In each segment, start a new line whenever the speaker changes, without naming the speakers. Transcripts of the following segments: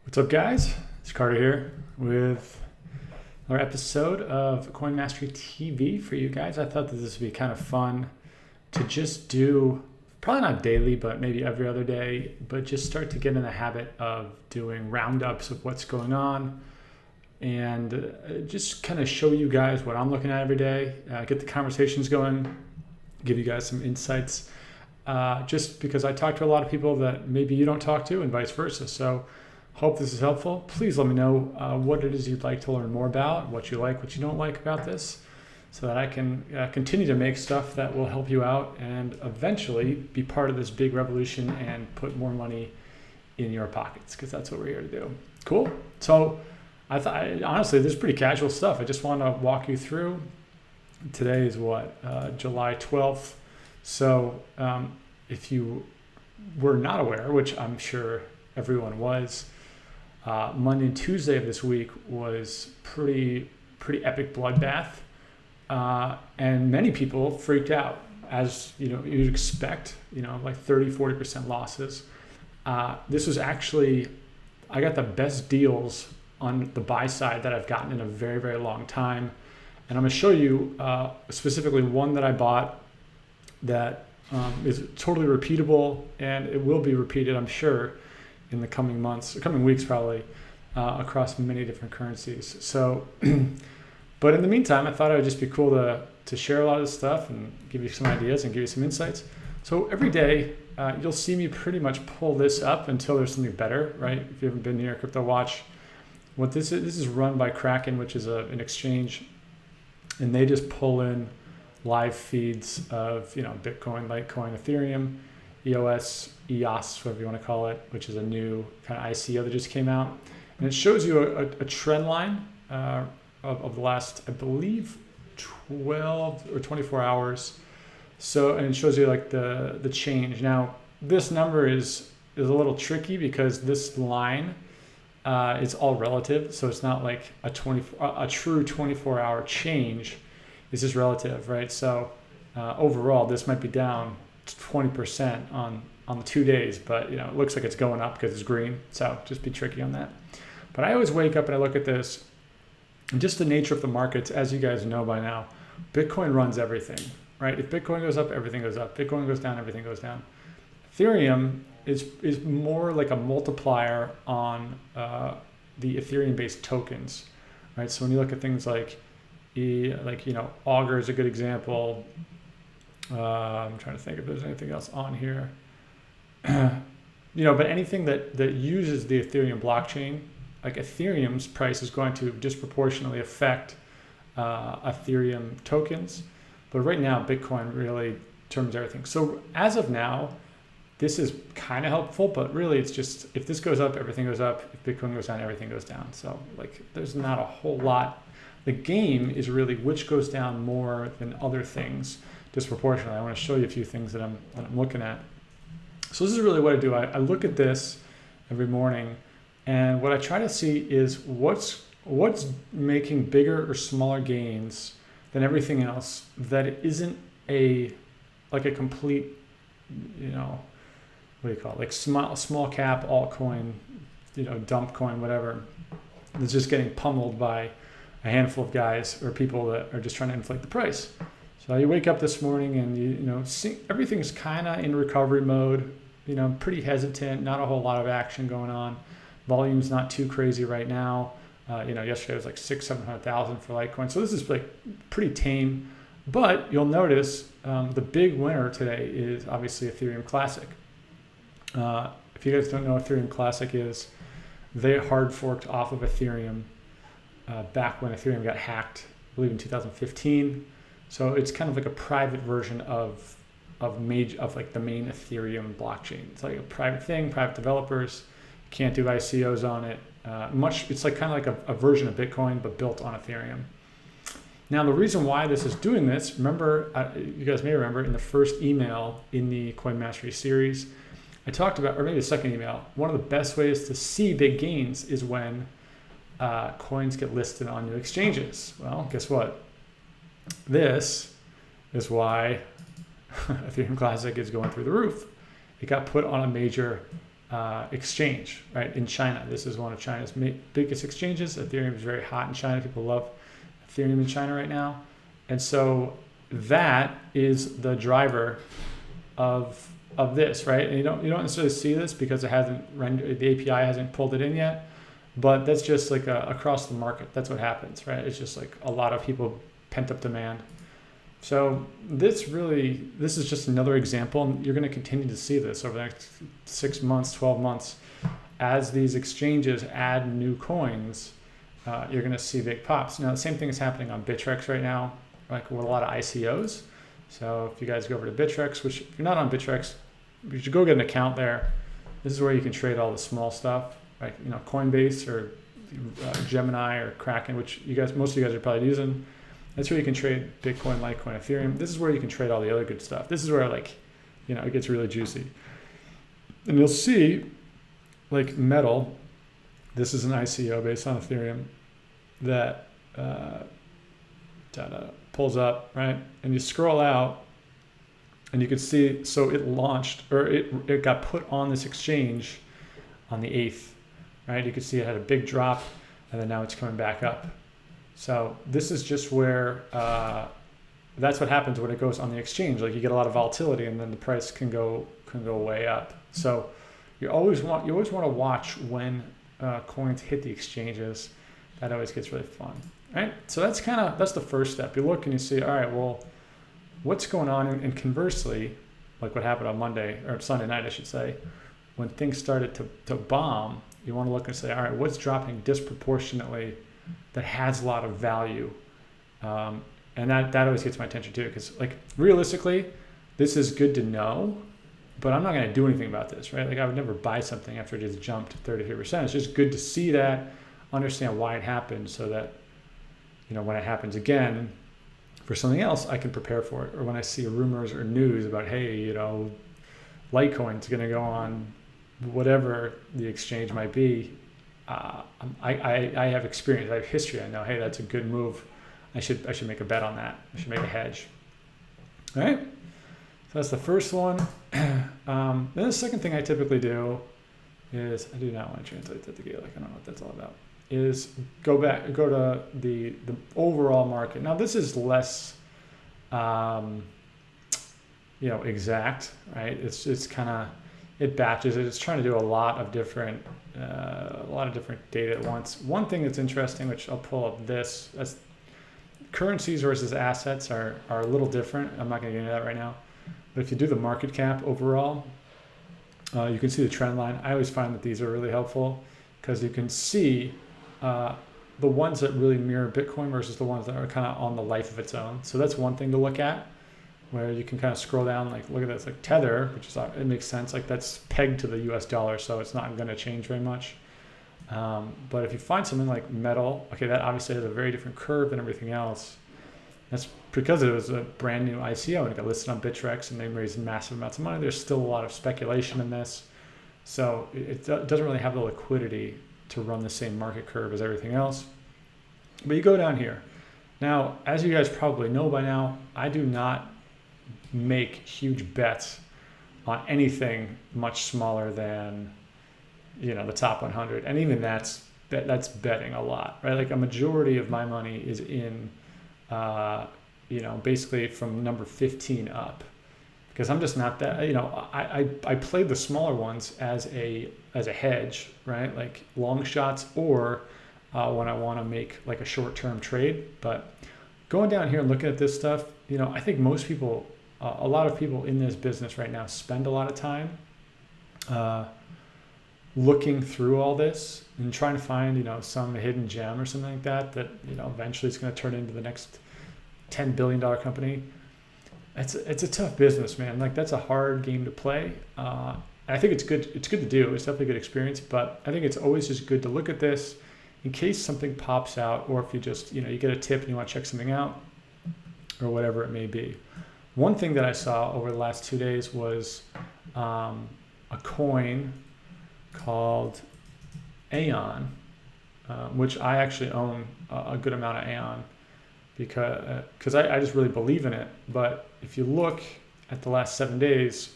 What's up, guys? It's Carter here with another episode of Coin Mastery TV for you guys. I thought that this would be kind of fun to just do, probably not daily, but maybe every other day, but just start to get in the habit of doing roundups of what's going on and just kind of show you guys what I'm looking at every day, get the conversations going, give you guys some insights, just because I talk to a lot of people that maybe you don't talk to and vice versa. So hope this is helpful. Please let me know what it is you'd like to learn more about, what you like, what you don't like about this, so that I can continue to make stuff that will help you out and eventually be part of this big revolution and put more money in your pockets, because that's what we're here to do. Cool. So I thought, honestly, this is pretty casual stuff. I just want to walk you through. Today is what, July 12th. So if you were not aware, which I'm sure everyone was, Monday and Tuesday of this week was pretty epic bloodbath, and many people freaked out, as you'd expect. Like 30-40% losses. This was actually, I got the best deals on the buy side that I've gotten in a very, very long time, and I'm going to show you specifically one that I bought that is totally repeatable, and it will be repeated, I'm sure, in the coming months, or coming weeks probably, across many different currencies. So, but in the meantime, I thought it would just be cool to share a lot of this stuff and give you some ideas and give you some insights. So every day, you'll see me pretty much pull this up until there's something better, right? If you haven't been here, Crypto Watch. What this is run by Kraken, which is an exchange, and they just pull in live feeds of Bitcoin, Litecoin, Ethereum, EOS, whatever you want to call it, which is a new kind of ICO that just came out. And it shows you a trend line of the last, I believe, 12 or 24 hours. So, and it shows you like the change. Now, this number is a little tricky because this line is all relative. So it's not like a true 24-hour change. It's just relative, right? So overall, this might be down 20% on the 2 days, but it looks like it's going up because it's green. So just be tricky on that. But I always wake up and I look at this, and just the nature of the markets, as you guys know by now, Bitcoin runs everything, right? If Bitcoin goes up, everything goes up. Bitcoin goes down, everything goes down. Ethereum is more like a multiplier on the Ethereum-based tokens, right? So when you look at things like Augur is a good example. I'm trying to think if there's anything else on here. But anything that uses the Ethereum blockchain, like Ethereum's price is going to disproportionately affect Ethereum tokens. But right now, Bitcoin really determines everything. So as of now, this is kind of helpful, but really it's just, if this goes up, everything goes up. If Bitcoin goes down, everything goes down. So there's not a whole lot. The game is really which goes down more than other things disproportionately. I want to show you a few things that I'm looking at. So this is really what I do. I look at this every morning, and what I try to see is what's making bigger or smaller gains than everything else that isn't a complete, what do you call it? Like small cap altcoin, dump coin, whatever. That's just getting pummeled by a handful of guys or people that are just trying to inflate the price. So you wake up this morning and see everything's kind of in recovery mode, pretty hesitant, not a whole lot of action going on. Volume's not too crazy right now. Yesterday was like 700,000 for Litecoin. So this is like pretty tame, but you'll notice the big winner today is obviously Ethereum Classic. If you guys don't know what Ethereum Classic is, they hard forked off of Ethereum back when Ethereum got hacked, I believe in 2015. So it's kind of like a private version of the main Ethereum blockchain. It's like a private thing, private developers, can't do ICOs on it. It's like kind of like a version of Bitcoin, but built on Ethereum. Now, the reason why this is doing this, remember, you guys may remember in the first email in the Coin Mastery series, I talked about, or maybe the second email, one of the best ways to see big gains is when coins get listed on new exchanges. Well, guess what? This is why Ethereum Classic is going through the roof. It got put on a major exchange, right, in China. This is one of China's biggest exchanges. Ethereum is very hot in China. People love Ethereum in China right now. And so that is the driver of this, right? And you don't necessarily see this because it hasn't rendered, the API hasn't pulled it in yet, but that's just like across the market. That's what happens, right? It's just like a lot of people pent up demand. So this is just another example, and you're going to continue to see this over the next 6 months, 12 months. As these exchanges add new coins, you're going to see big pops. Now, the same thing is happening on Bittrex right now, like with a lot of ICOs. So if you guys go over to Bittrex, which if you're not on Bittrex, you should go get an account there. This is where you can trade all the small stuff, like Coinbase or Gemini or Kraken, which most of you guys are probably using. That's where you can trade Bitcoin, Litecoin, Ethereum. This is where you can trade all the other good stuff. This is where it gets really juicy. And you'll see like Metal, this is an ICO based on Ethereum that pulls up, right? And you scroll out and you can see, so it launched, or it got put on this exchange on the 8th, right? You can see it had a big drop and then now it's coming back up. So this is just where, that's what happens when it goes on the exchange. Like you get a lot of volatility and then the price can go way up. So you always want to watch when coins hit the exchanges. That always gets really fun, right? So that's the first step. You look and you see, all right, well, what's going on? And conversely, like what happened on Monday or Sunday night, I should say, when things started to bomb, you want to look and say, all right, what's dropping disproportionately that has a lot of value? And that always gets my attention too, because like realistically, this is good to know, but I'm not going to do anything about this, right? Like I would never buy something after it just jumped 33%. It's just good to see that, understand why it happened, so that when it happens again for something else, I can prepare for it. Or when I see rumors or news about, hey, Litecoin's going to go on whatever the exchange might be, I have experience, I have history. I know, hey, that's a good move. I should make a bet on that. I should make a hedge. All right. So that's the first one. Then the second thing I typically do is, I do not want to translate that to Gaelic. I don't know what that's all about. Is go to the overall market. Now this is less, exact, right? It's kind of, it batches it. It's trying to do a lot of different data at once. One thing that's interesting, which I'll pull up that's currencies versus assets are a little different. I'm not going to get into that right now. But if you do the market cap overall, you can see the trend line. I always find that these are really helpful because you can see the ones that really mirror Bitcoin versus the ones that are kind of on the life of its own. So that's one thing to look at, where you can kind of scroll down, like look at this, like Tether, which is, it makes sense. Like that's pegged to the US dollar, so it's not going to change very much. But if you find something like Metal, okay, that obviously has a very different curve than everything else. That's because it was a brand new ICO and it got listed on Bittrex and they raised massive amounts of money. There's still a lot of speculation in this. So it doesn't really have the liquidity to run the same market curve as everything else. But you go down here. Now, as you guys probably know by now, I do not make huge bets on anything much smaller than, the top 100. And even that's betting a lot, right? Like a majority of my money is in, basically from number 15 up, because I'm just not that, I played the smaller ones as a hedge, right? Like long shots or when I want to make like a short-term trade. But going down here and looking at this stuff, I think most people, a lot of people in this business right now spend a lot of time looking through all this and trying to find, some hidden gem or something like that, eventually it's going to turn into the next $10 billion company. It's a tough business, man. Like that's a hard game to play. I think it's good to do. It's definitely a good experience, but I think it's always just good to look at this in case something pops out, or if you just, you get a tip and you want to check something out or whatever it may be. One thing that I saw over the last 2 days was a coin called Aeon, which I actually own a good amount of Aeon because I just really believe in it. But if you look at the last 7 days,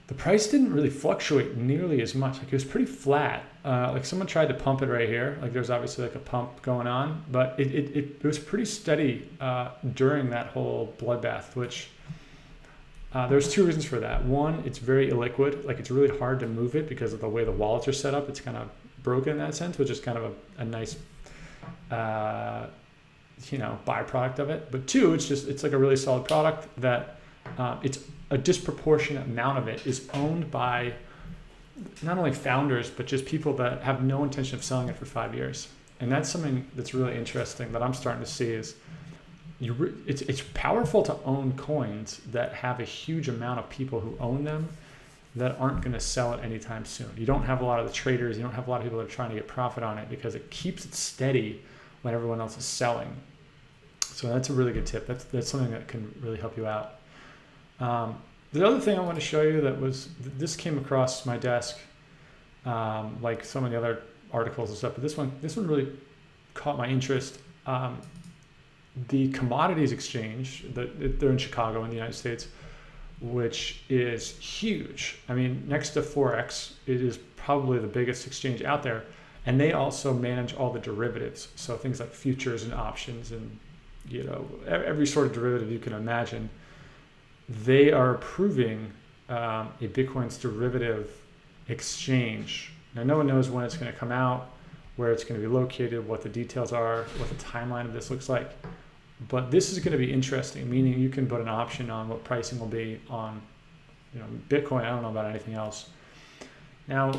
the price didn't really fluctuate nearly as much. Like it was pretty flat. Like someone tried to pump it right here. Like there's obviously like a pump going on, but it was pretty steady during that whole bloodbath, which there's two reasons for that. One, it's very illiquid. Like it's really hard to move it because of the way the wallets are set up. It's kind of broken in that sense, which is kind of a nice, byproduct of it. But two, it's like a really solid product that it's a disproportionate amount of it is owned by not only founders, but just people that have no intention of selling it for 5 years. And that's something that's really interesting that I'm starting to see is it's powerful to own coins that have a huge amount of people who own them that aren't going to sell it anytime soon. You don't have a lot of the traders, you don't have a lot of people that are trying to get profit on it because it keeps it steady when everyone else is selling. So that's a really good tip. That's something that can really help you out. The other thing I want to show you this came across my desk, like so many other articles and stuff, but this one really caught my interest. The commodities exchange, they're in Chicago in the United States, which is huge. I mean, next to Forex, it is probably the biggest exchange out there. And they also manage all the derivatives. So things like futures and options and, every sort of derivative you can imagine. They are approving a Bitcoin's derivative exchange. Now, no one knows when it's going to come out, where it's going to be located, what the details are, what the timeline of this looks like. But this is going to be interesting, meaning you can put an option on what pricing will be on Bitcoin. I don't know about anything else. Now,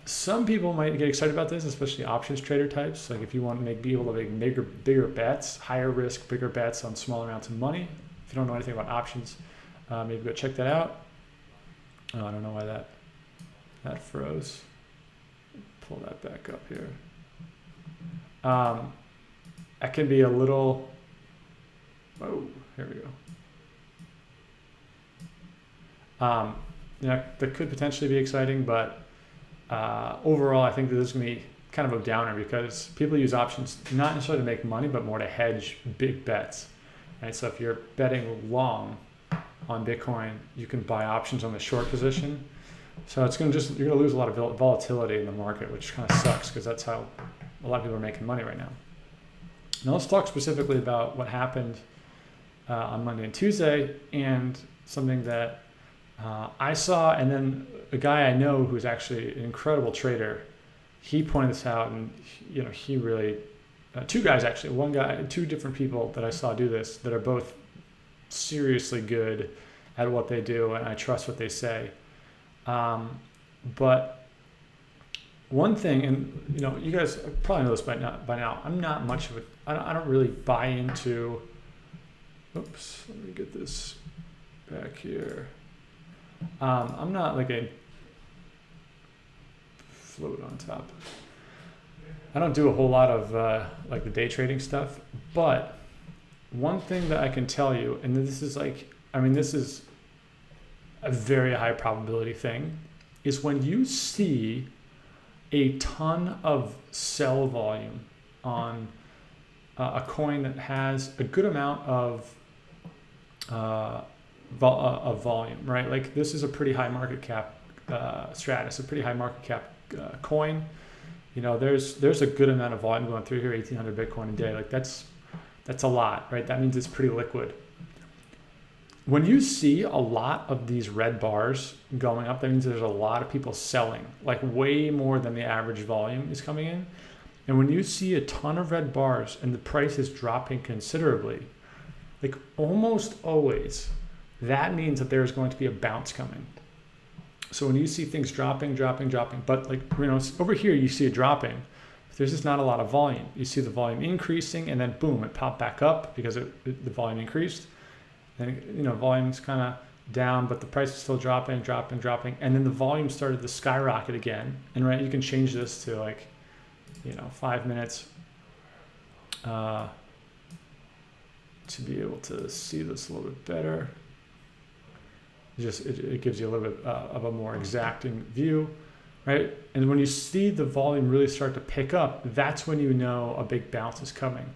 some people might get excited about this, especially options trader types. Like if you want to be able to make bigger bets, higher risk, bigger bets on small amounts of money. If you don't know anything about options, maybe go check that out. Oh, I don't know why that froze. Pull that back up here. That can be a little. Oh, here we go. That could potentially be exciting, but overall, I think that this is going to be kind of a downer because people use options not necessarily to make money, but more to hedge big bets. Right? So if you're betting long on Bitcoin, you can buy options on the short position. So you're going to lose a lot of volatility in the market, which kind of sucks because that's how a lot of people are making money right now. Now let's talk specifically about what happened on Monday and Tuesday and something that I saw, and then a guy I know who's actually an incredible trader, he pointed this out, and he really, two guys actually, two different people that I saw do this that are both seriously good at what they do, and I trust what they say. But one thing, and you guys probably know this by now, I'm not much of I don't really buy into. Oops, let me get this back here. I'm not like a float on top. I don't do a whole lot of like the day trading stuff, but one thing that I can tell you, and this is a very high probability thing, is when you see a ton of sell volume on a coin that has a good amount of volume, right? Like this is a pretty high market cap Stratus, a pretty high market cap coin. There's a good amount of volume going through here, 1,800 Bitcoin a day. Like that's a lot, right? That means it's pretty liquid. When you see a lot of these red bars going up, that means there's a lot of people selling, like way more than the average volume is coming in. And when you see a ton of red bars and the price is dropping considerably, like almost always, that means that there's going to be a bounce coming. So when you see things dropping, but like, over here you see it dropping, there's just not a lot of volume. You see the volume increasing and then boom, it popped back up because the volume increased. Then, volume's kind of down, but the price is still dropping. And then the volume started to skyrocket again. And right, you can change this to like, 5 minutes to be able to see this a little bit better. It gives you a little bit of a more exacting view, right? And when you see the volume really start to pick up, that's when you know a big bounce is coming.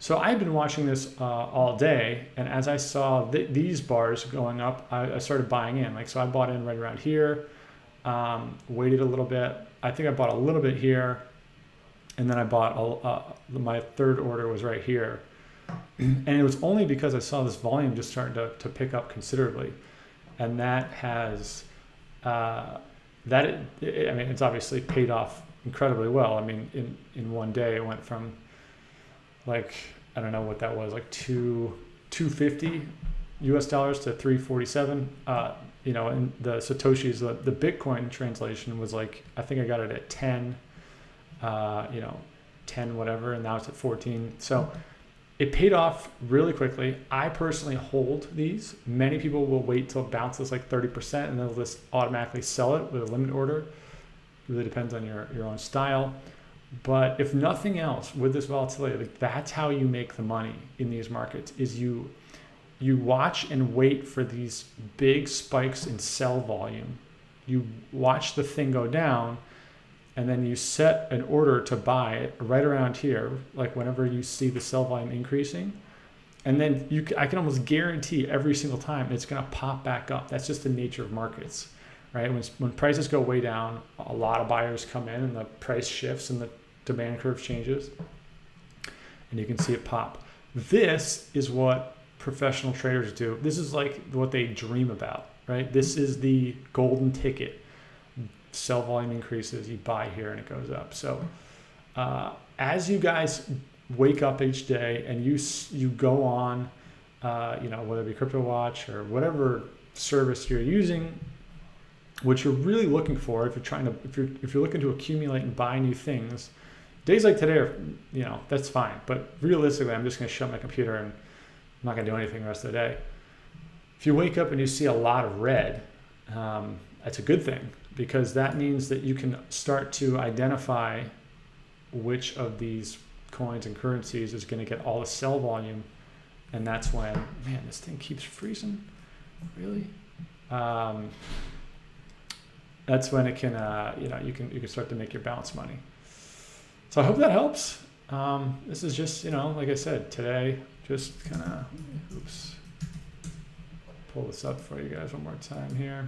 So I've been watching this all day, and as I saw these bars going up, I started buying in. Like, so I bought in right around here, waited a little bit. I think I bought a little bit here, and then I bought my third order was right here. And it was only because I saw this volume just starting to pick up considerably, and that has I mean, it's obviously paid off incredibly well. I mean, in one day it went from, like, I don't know what that was, like 250 US dollars to 347. And the Satoshis, the Bitcoin translation was like, I think I got it at 10, 10 whatever, and now it's at 14. So it paid off really quickly. I personally hold these. Many people will wait till it bounces like 30% and they'll just automatically sell it with a limit order. It really depends on your own style. But if nothing else, with this volatility, like, that's how you make the money in these markets, is you watch and wait for these big spikes in sell volume. You watch the thing go down, and then you set an order to buy it right around here, like whenever you see the sell volume increasing. And then I can almost guarantee every single time it's going to pop back up. That's just the nature of markets, right? When prices go way down, a lot of buyers come in and the price shifts and the demand curve changes, and you can see it pop. This is what professional traders do. This is like what they dream about, right? This is the golden ticket. Sell volume increases, you buy here and it goes up. So as you guys wake up each day and you go on, whether it be CryptoWatch or whatever service you're using, what you're really looking for, if you're looking to accumulate and buy new things, days like today are, that's fine. But realistically, I'm just going to shut my computer and I'm not going to do anything the rest of the day. If you wake up and you see a lot of red, that's a good thing, because that means that you can start to identify which of these coins and currencies is going to get all the sell volume. And that's when, man, this thing keeps freezing. Really? That's when it can, you can start to make your bounce money. So I hope that helps. This is just, like I said, today, just kind of, pull this up for you guys one more time here.